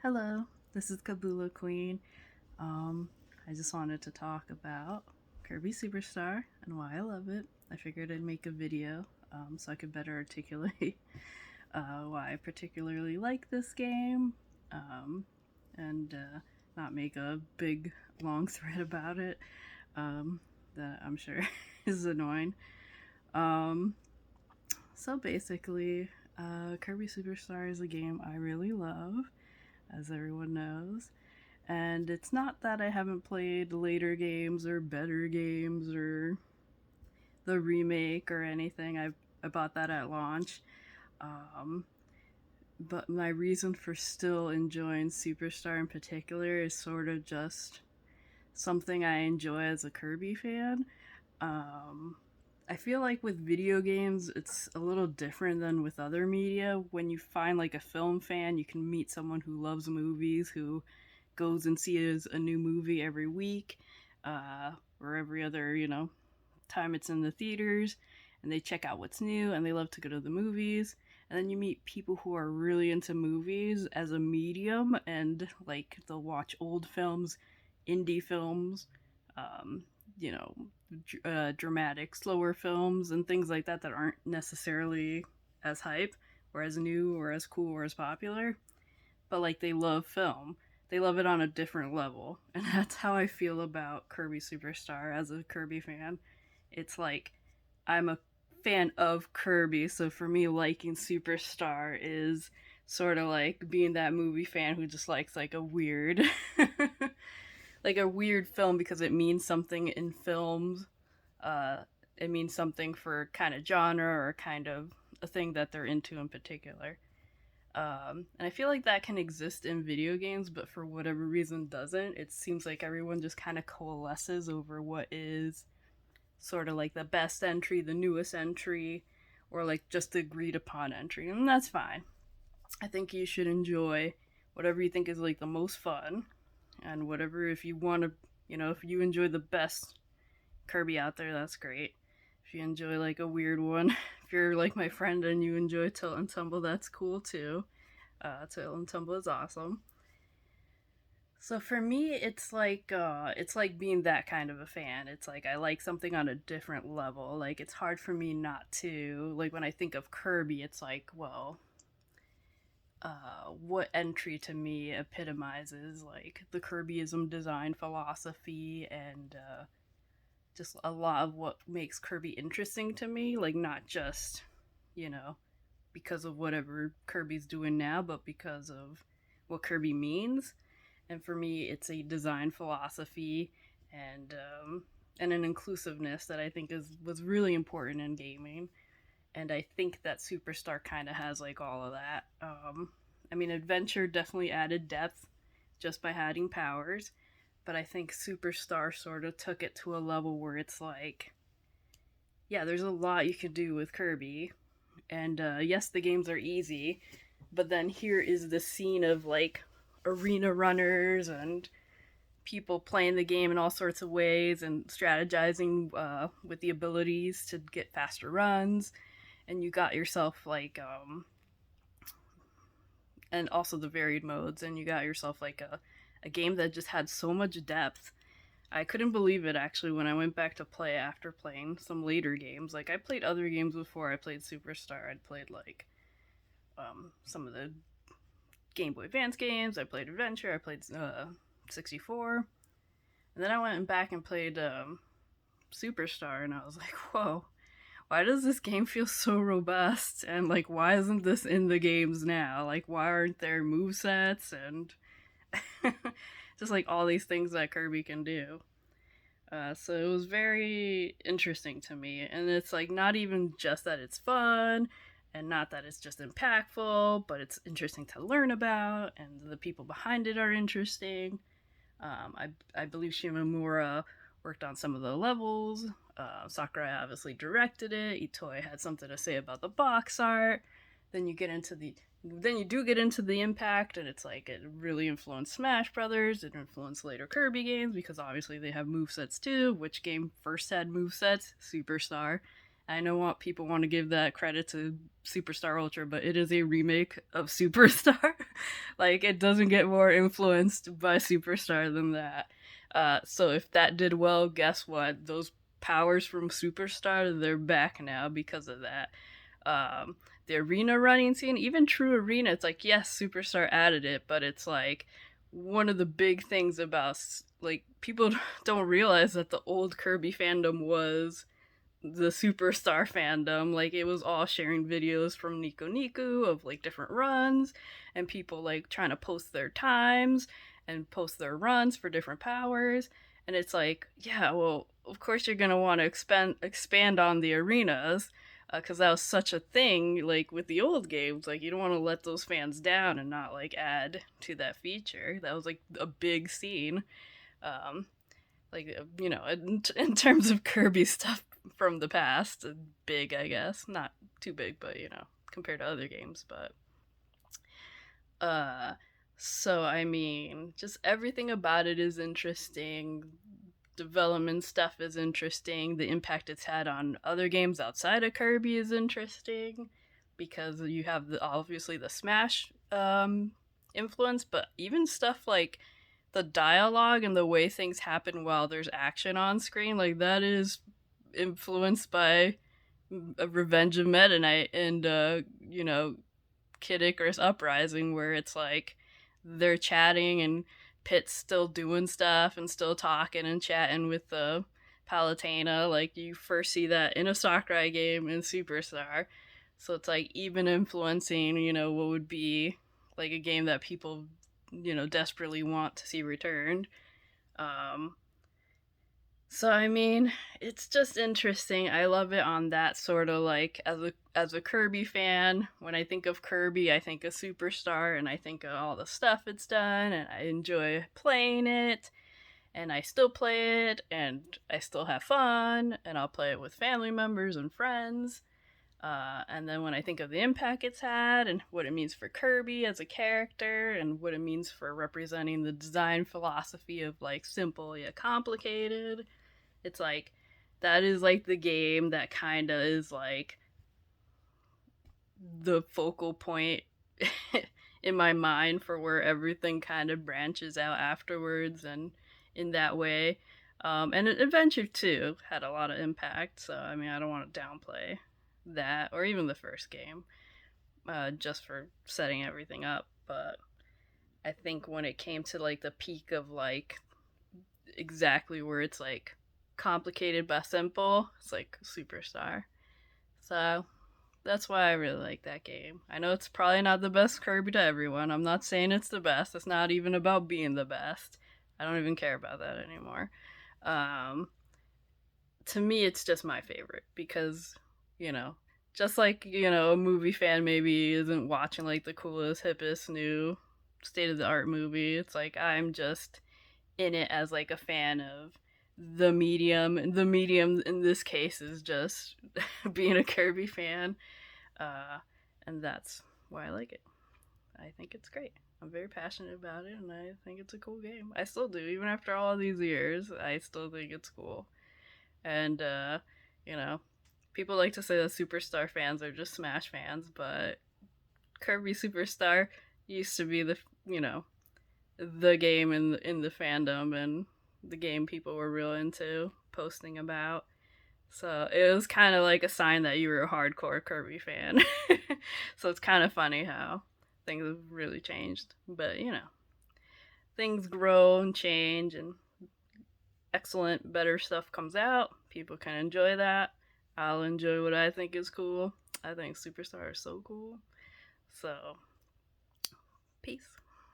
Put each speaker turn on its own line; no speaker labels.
Hello, this is Kabula Queen. Um, I just wanted to talk about Kirby Superstar and why I love it. I figured I'd make a video so I could better articulate why I particularly like this game um, and not make a big long thread about it that I'm sure is annoying. Um, so basically, Kirby Superstar is a game I really love, as everyone knows. And it's not that I haven't played later games or better games or the remake or anything. I bought that at launch. Um, but my reason for still enjoying Superstar in particular is sort of just something I enjoy as a Kirby fan. Um, I feel like with video games, it's a little different than with other media. When you find like a film fan, you can meet someone who loves movies, who goes and sees a new movie every week, or every other, time it's in the theaters, and they check out what's new and they love to go to the movies. And then you meet people who are really into movies as a medium and like they'll watch old films, indie films, um, you know, dramatic, slower films and things like that that aren't necessarily as hype or as new or as cool or as popular, but like they love film. They love it on a different level. And that's how I feel about Kirby Superstar as a Kirby fan. It's like I'm a fan of Kirby, so for me liking Superstar is sort of like being that movie fan who just likes like a weird like a weird film because it means something in films. Uh it means something for kind of genre or kind of a thing that they're into in particular. And I feel like that can exist in video games, but for whatever reason doesn't. It seems like everyone just kind of coalesces over what is sort of like the best entry, the newest entry, or like just the agreed upon entry. And that's fine. I think you should enjoy whatever you think is like the most fun, and whatever, if you want to, if you enjoy the best Kirby out there, that's great. If you enjoy like a weird one, if you're like my friend and you enjoy Tilt and Tumble, that's cool too. Tilt and Tumble is awesome. So for me, it's like being that kind of a fan. It's like I like something on a different level. Like it's hard for me not to like when I think of Kirby. It's like, well, what entry to me epitomizes like the Kirbyism design philosophy and just a lot of what makes Kirby interesting to me. Like not just you know because of whatever Kirby's doing now, but because of what Kirby means. And for me, it's a design philosophy and um, and an inclusiveness that I think is was really important in gaming. And I think that Superstar kind of has like all of that. I mean, Adventure definitely added depth just by adding powers, but I think Superstar sort of took it to a level where it's like, yeah, there's a lot you could do with Kirby, and yes, the games are easy, but then here is the scene of like arena runners and people playing the game in all sorts of ways and strategizing with the abilities to get faster runs, and you got yourself like and also the varied modes, and you got yourself like a game that just had so much depth. I couldn't believe it actually when I went back to play after playing some later games. Like I played other games before I played Superstar. I'd played like some of the Game Boy Advance games. I played Adventure. I played 64, and then I went back and played Superstar, and I was like, whoa, why does this game feel so robust? And like, why isn't this in the games now? Like, why aren't there move sets and just like all these things that Kirby can do? So it was very interesting to me, and it's like not even just that it's fun, and not that it's just impactful, but it's interesting to learn about, and the people behind it are interesting. I believe Shimamura worked on some of the levels. Sakurai obviously directed it. Itoi had something to say about the box art. Then you get into the then you do get into the impact, and it's like it really influenced Smash Brothers. It influenced later Kirby games because obviously they have move sets too. Which game first had move sets? Superstar, I know what people want to give that credit to Superstar Ultra, but it is a remake of Superstar. Like, it doesn't get more influenced by Superstar than that. So if that did well, guess what? Those powers from Superstar, they're back now because of that. Um, the arena running scene, even True Arena, it's like, yes, Superstar added it, but it's like one of the big things about, like, people don't realize that the old Kirby fandom was the Superstar fandom. Like, it was all sharing videos from Nico Nico of like different runs, and people like trying to post their times and post their runs for different powers. And it's like, yeah, well, of course you're gonna want to expand on the arenas, because that was such a thing. Like with the old games, like you don't want to let those fans down and not like add to that feature. That was like a big scene. Um, like in terms of Kirby stuff from the past, big, I guess, not too big, but compared to other games. But uh so I mean, just everything about it is interesting. Development stuff is interesting. The impact it's had on other games outside of Kirby is interesting, because you have obviously the Smash influence, but even stuff like the dialogue and the way things happen while there's action on screen, like that is influenced by Revenge of Meta Knight and Kid Icarus Uprising, where it's like they're chatting and Pit's still doing stuff and still talking and chatting with the Palutena. Like you first see that in a Sakurai game in Superstar. So it's like even influencing, what would be like a game that people, desperately want to see returned. Um, so I mean, it's just interesting. I love it on that sort of like as a Kirby fan. When I think of Kirby, I think of Superstar, and I think of all the stuff it's done, and I enjoy playing it, and I still play it, and I still have fun, and I'll play it with family members and friends. And then when I think of the impact it's had and what it means for Kirby as a character and what it means for representing the design philosophy of like simple yet complicated, it's like that is like the game that kind of is like the focal point in my mind for where everything kind of branches out afterwards, and in that way. And Adventure 2 had a lot of impact, so I mean, I don't want to downplay that or even the first game, just for setting everything up. But I think when it came to like the peak of like exactly where it's like complicated but simple, it's like Superstar. So that's why I really like that game. I know it's probably not the best Kirby to everyone. I'm not saying it's the best. It's not even about being the best. I don't even care about that anymore. Um, to me, it's just my favorite because, you know, just like, a movie fan maybe isn't watching like the coolest, hippest new state of the art movie. It's like I'm just in it as like a fan of the medium. And the medium in this case is just being a Kirby fan. Uh, and that's why I like it. I think it's great. I'm very passionate about it, and I think it's a cool game. I still do, even after all these years. I still think it's cool. And you know, people like to say that Superstar fans are just Smash fans, but Kirby Superstar used to be the game in the fandom and the game people were real into posting about. So it was kind of like a sign that you were a hardcore Kirby fan. So it's kind of funny how things have really changed. But, things grow and change, and excellent, better stuff comes out. People can enjoy that. I'll enjoy what I think is cool. I think Superstar is so cool. So, peace.